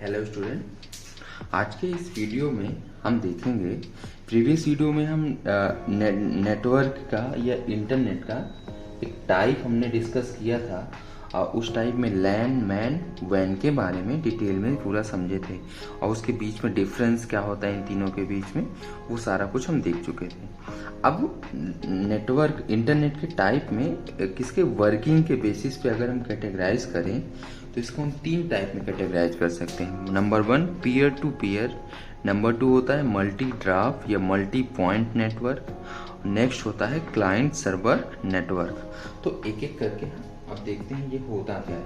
Hello student, आज के इस वीडियो में हम देखेंगे। प्रीवियस वीडियो में हम नेटवर्क का या इंटरनेट का एक टाइप हमने डिस्कस किया था और उस टाइप में लैन मैन वैन के बारे में डिटेल में पूरा समझे थे और उसके बीच में डिफरेंस क्या होता है इन तीनों के बीच में, वो सारा कुछ हम देख चुके थे। अब नेटवर्क इंटरनेट के टाइप में किसके वर्किंग के बेसिस पे अगर हम कैटेगराइज करें तो इसको हम तीन टाइप में कैटेगराइज कर सकते हैं। Number 1 peer to peer, number 2 होता है मल्टी ड्राफ्ट या मल्टी पॉइंट नेटवर्क, नेक्स्ट होता है क्लाइंट सर्वर नेटवर्क। तो एक एक करके अब देखते हैं ये होता क्या है।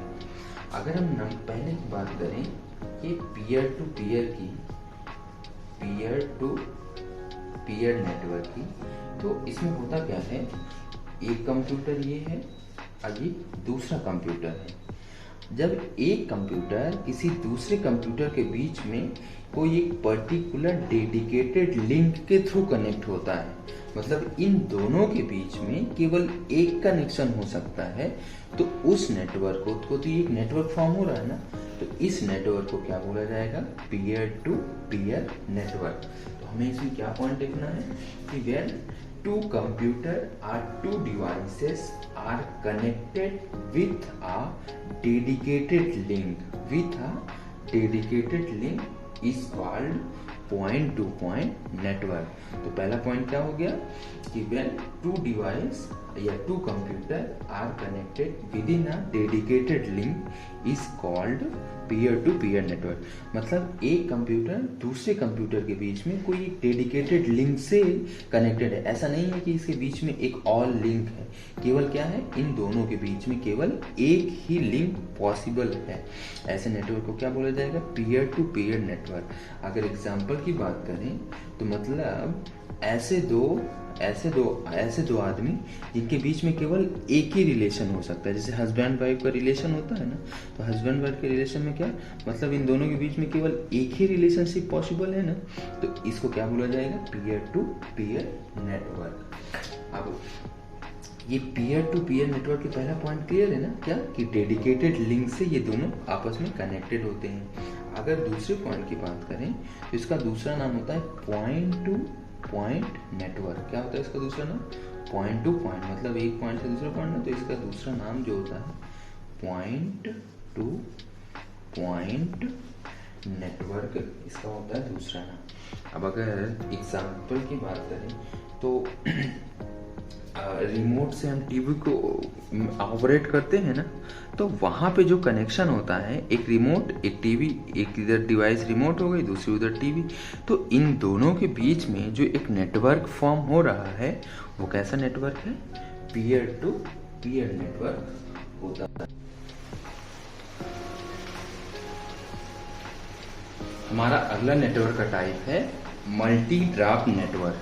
अगर हम पहले की बात करें ये पीयर टू पीयर नेटवर्क की, तो इसमें होता क्या है, एक कंप्यूटर ये है और ये दूसरा कंप्यूटर है। जब एक कंप्यूटर किसी दूसरे कंप्यूटर के बीच में कोई एक पर्टिकुलर डेडिकेटेड लिंक के थ्रू कनेक्ट होता है, मतलब इन दोनों के बीच में केवल एक कनेक्शन हो सकता है, तो उस नेटवर्क को तो एक नेटवर्क फॉर्म हो रहा है ना, तो इस नेटवर्क को क्या बोला जाएगा, पीयर टू पीयर नेटवर्क। तो हमें इसमें क्या पॉइंट देखना है कि when two computer or two devices are connected with a dedicated link is called point to point network। तो पहला पॉइंट क्या हो गया कि when two device या two computer are connected within a dedicated link is called peer to peer network. मतलब एक computer दूसरे कंप्यूटर के बीच में कोई एक डेडिकेटेड लिंक से कनेक्टेड है। ऐसा नहीं है कि इसके बीच में एक और लिंक है, केवल क्या है, इन दोनों के बीच में केवल एक ही लिंक पॉसिबल है। ऐसे नेटवर्क को क्या बोला जाएगा, पीयर टू पीयर नेटवर्क। अगर एग्जांपल की बात करें तो मतलब ऐसे दो आदमी जिनके बीच में केवल एक ही रिलेशन हो सकता है, जैसे हस्बैंड वाइफ का रिलेशन होता है ना, तो हस्बैंड वाइफ के रिलेशन में क्या, मतलब इन दोनों के बीच में केवल एक ही रिलेशनशिप पॉसिबल है ना, तो इसको क्या बोला जाएगा, पीयर टू पीयर नेटवर्क। अब ये पीयर टू पीयर नेटवर्क के पहला पॉइंट क्लियर है ना, क्या कि डेडिकेटेड लिंक से ये दोनों आपस में कनेक्टेड होते हैं। अगर दूसरे पॉइंट की बात करें तो इसका दूसरा नाम होता है पॉइंट टू पॉइंट नेटवर्क। क्या होता है इसका दूसरा नाम, पॉइंट टू पॉइंट, मतलब एक पॉइंट से दूसरा पॉइंट, तो इसका दूसरा नाम जो होता है पॉइंट टू पॉइंट नेटवर्क, इसका होता है दूसरा नाम। अब अगर एग्जाम्पल की बात करें तो रिमोट से हम टीवी को ऑपरेट करते हैं ना, तो वहां पे जो कनेक्शन होता है, एक रिमोट एक टीवी, एक इधर डिवाइस रिमोट हो गई, दूसरी उधर टीवी, तो इन दोनों के बीच में जो एक नेटवर्क फॉर्म हो रहा है वो कैसा नेटवर्क है, पीयर टू पीयर नेटवर्क होता है। हमारा अगला नेटवर्क का टाइप है मल्टी ड्राफ्ट नेटवर्क।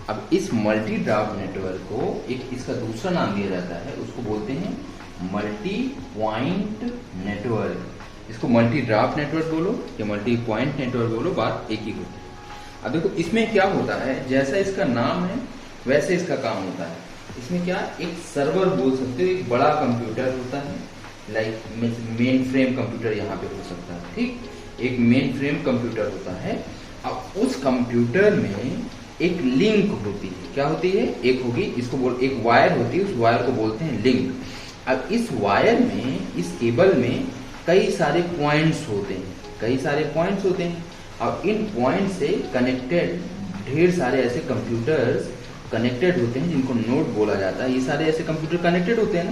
अब इस मल्टी ड्राफ्ट नेटवर्क को एक इसका दूसरा नाम दिया जाता है, उसको बोलते हैं मल्टी पॉइंट नेटवर्क। इसको मल्टी ड्राफ्ट नेटवर्क बोलो या मल्टी पॉइंट नेटवर्क बोलो, बात एक ही होती है। अब देखो इसमें क्या होता है, जैसा इसका नाम है वैसे इसका काम होता है। इसमें क्या, एक सर्वर बोल सकते हो, एक बड़ा कंप्यूटर होता है, लाइक मेन फ्रेम कंप्यूटर यहाँ पे हो सकता है, ठीक, एक मेन फ्रेम कंप्यूटर होता है। अब उस कंप्यूटर में एक लिंक होती है, क्या होती है, एक होगी, इसको एक वायर होती है, उस वायर को बोलते हैं लिंक। अब इस वायर में, इस केबल में कई सारे पॉइंट्स होते हैं, अब इन पॉइंट से कनेक्टेड ढेर सारे ऐसे कंप्यूटर्स कनेक्टेड होते हैं जिनको नोड बोला जाता है। ये सारे ऐसे कंप्यूटर कनेक्टेड होते हैं ना,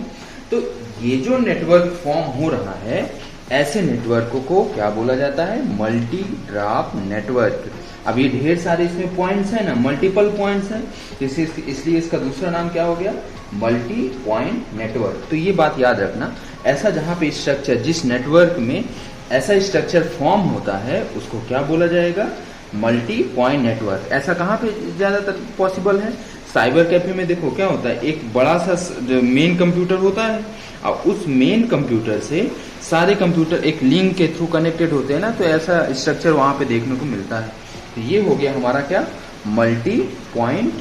तो ये जो नेटवर्क फॉर्म हो रहा है, ऐसे नेटवर्क को क्या बोला जाता है, मल्टी ड्राफ्ट नेटवर्क। अब ये ढेर सारे इसमें पॉइंट्स हैं ना, मल्टीपल पॉइंट्स हैं, इसलिए इसका दूसरा नाम क्या हो गया, मल्टी पॉइंट नेटवर्क। तो ये बात याद रखना, ऐसा जहां पे स्ट्रक्चर, जिस नेटवर्क में ऐसा स्ट्रक्चर फॉर्म होता है उसको क्या बोला जाएगा, मल्टी पॉइंट नेटवर्क। ऐसा कहाँ पे ज्यादातर पॉसिबल है, साइबर कैफे में देखो क्या होता है, एक बड़ा सा मेन कंप्यूटर होता है और उस मेन कंप्यूटर से सारे कंप्यूटर एक लिंक के थ्रू कनेक्टेड होते हैं ना, तो ऐसा स्ट्रक्चर वहां पे देखने को मिलता है। तो ये हो गया हमारा क्या, मल्टी पॉइंट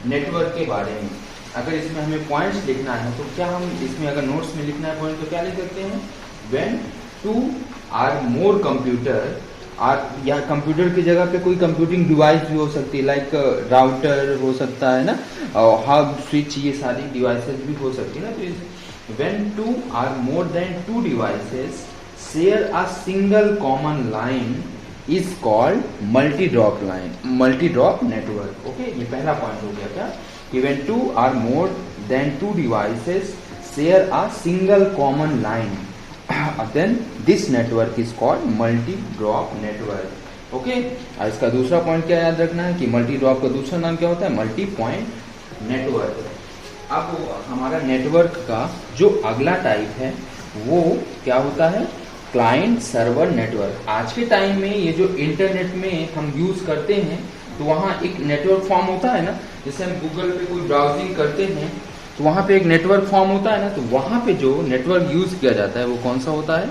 नेटवर्क के बारे में। अगर इसमें हमें पॉइंट्स लिखना है तो क्या हम इसमें अगर नोट्स में लिखना है पॉइंट तो क्या लिख सकते हैं, when two or more computer या कंप्यूटर की जगह पे कोई कंप्यूटिंग डिवाइस भी हो सकती है, लाइक राउटर हो सकता है ना, और हब स्विच, ये सारी डिवाइसेस भी हो सकती है ना। तो when two or more than two devices share a single common line is called multi drop line, multi drop network. Okay, ये पहला पॉइंट हो गया क्या, कि when two or more than two devices share a single common line then this network is called multi drop network। Okay, इसका दूसरा point क्या याद रखना है कि मल्टी ड्रॉप का दूसरा नाम क्या होता है, मल्टी पॉइंट नेटवर्क। अब हमारा नेटवर्क का जो अगला टाइप है वो क्या होता है, क्लाइंट सर्वर नेटवर्क। आज के टाइम में ये जो इंटरनेट में हम यूज करते हैं तो वहाँ एक नेटवर्क फॉर्म होता है ना, जैसे हम गूगल पे कोई ब्राउजिंग करते हैं तो वहां पे एक नेटवर्क फॉर्म होता है ना, तो वहां पे जो नेटवर्क यूज किया जाता है वो कौन सा होता है,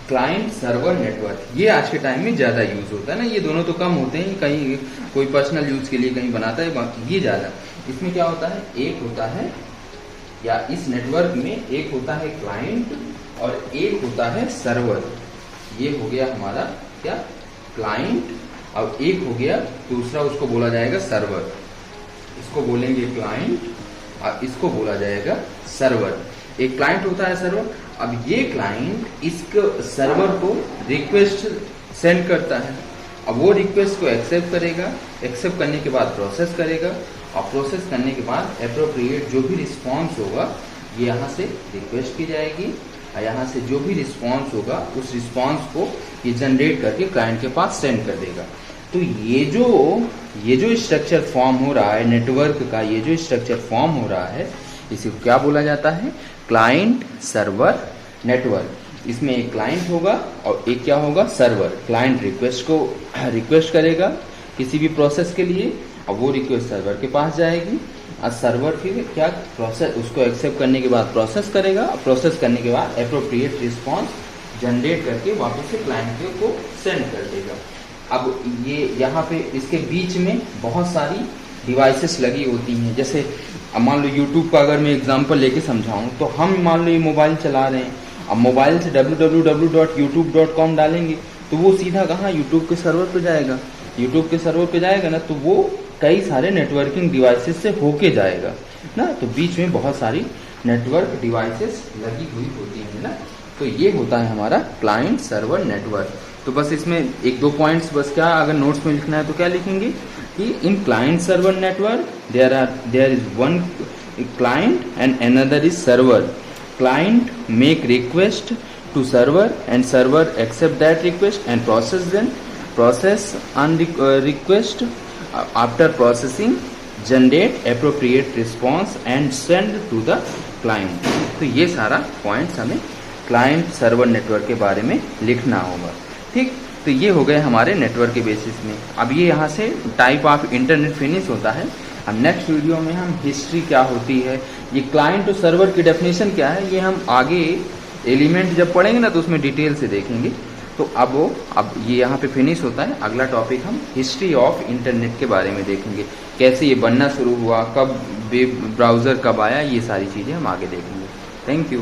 क्लाइंट सर्वर नेटवर्क। ये आज के टाइम में ज्यादा यूज होता है ना, ये दोनों तो कम होते हैं, कहीं कोई पर्सनल यूज के लिए कहीं बनाता है, बाकी ये ज्यादा। इसमें क्या होता है, एक होता है, या इस नेटवर्क में एक होता है क्लाइंट और एक होता है सर्वर। ये हो गया हमारा क्या, क्लाइंट, और एक हो गया दूसरा, उसको बोला जाएगा सर्वर। इसको बोलेंगे क्लाइंट और इसको बोला जाएगा सर्वर। एक क्लाइंट होता है सर्वर। अब ये क्लाइंट इस सर्वर को रिक्वेस्ट सेंड करता है, अब वो रिक्वेस्ट को एक्सेप्ट करेगा, एक्सेप्ट करने के बाद प्रोसेस करेगा, और प्रोसेस करने के बाद एप्रोप्रिएट जो भी रिस्पॉन्स होगा ये यहाँ से रिक्वेस्ट की जाएगी, और यहाँ से जो भी रिस्पॉन्स होगा उस रिस्पॉन्स को ये जनरेट करके क्लाइंट के पास सेंड कर देगा। तो ये जो स्ट्रक्चर फॉर्म हो रहा है नेटवर्क का, ये जो स्ट्रक्चर फॉर्म हो रहा है इसी को क्या बोला जाता है, क्लाइंट सर्वर नेटवर्क। इसमें एक क्लाइंट होगा और एक क्या होगा, सर्वर। क्लाइंट रिक्वेस्ट करेगा किसी भी प्रोसेस के लिए, और वो रिक्वेस्ट सर्वर के पास जाएगी, और सर्वर फिर क्या प्रोसेस उसको एक्सेप्ट करने के बाद प्रोसेस करेगा, और प्रोसेस करने के बाद एप्रोप्रिएट रिस्पॉन्स जनरेट करके वापस से क्लाइंट को सेंड कर देगा। अब ये यहाँ पे इसके बीच में बहुत सारी डिवाइसेस लगी होती हैं, जैसे मान लो यूट्यूब का अगर मैं एग्जांपल लेके समझाऊं, तो हम मान लो ये मोबाइल चला रहे हैं, अब मोबाइल से www.youtube.com डालेंगे तो वो सीधा कहाँ, यूट्यूब के सर्वर पे जाएगा। यूट्यूब के सर्वर पे जाएगा ना, तो वो कई सारे नेटवर्किंग डिवाइसेस से होके जाएगा ना, तो बीच में बहुत सारी नेटवर्क डिवाइसेस लगी हुई होती है ना। तो ये होता है हमारा क्लाइंट सर्वर नेटवर्क। तो बस इसमें एक दो पॉइंट्स बस क्या अगर नोट्स में लिखना है तो क्या लिखेंगे कि in client server network there is one client and another is server. Client make request to server and server accept that request and process on request. After processing generate appropriate response and send to the client. तो ये सारा points हमें client server network के बारे में लिखना होगा, ठीक। तो ये हो गए हमारे नेटवर्क के बेसिस में। अब ये यहाँ से टाइप ऑफ इंटरनेट फिनिश होता है। अब नेक्स्ट वीडियो में हम हिस्ट्री क्या होती है, ये क्लाइंट और सर्वर की डेफिनेशन क्या है, ये हम आगे एलिमेंट जब पढ़ेंगे ना तो उसमें डिटेल से देखेंगे। तो अब ये यहाँ पे फिनिश होता है। अगला टॉपिक हम हिस्ट्री ऑफ इंटरनेट के बारे में देखेंगे, कैसे ये बनना शुरू हुआ, कब वेब ब्राउज़र कब आया, ये सारी चीज़ें हम आगे देखेंगे। Thank you.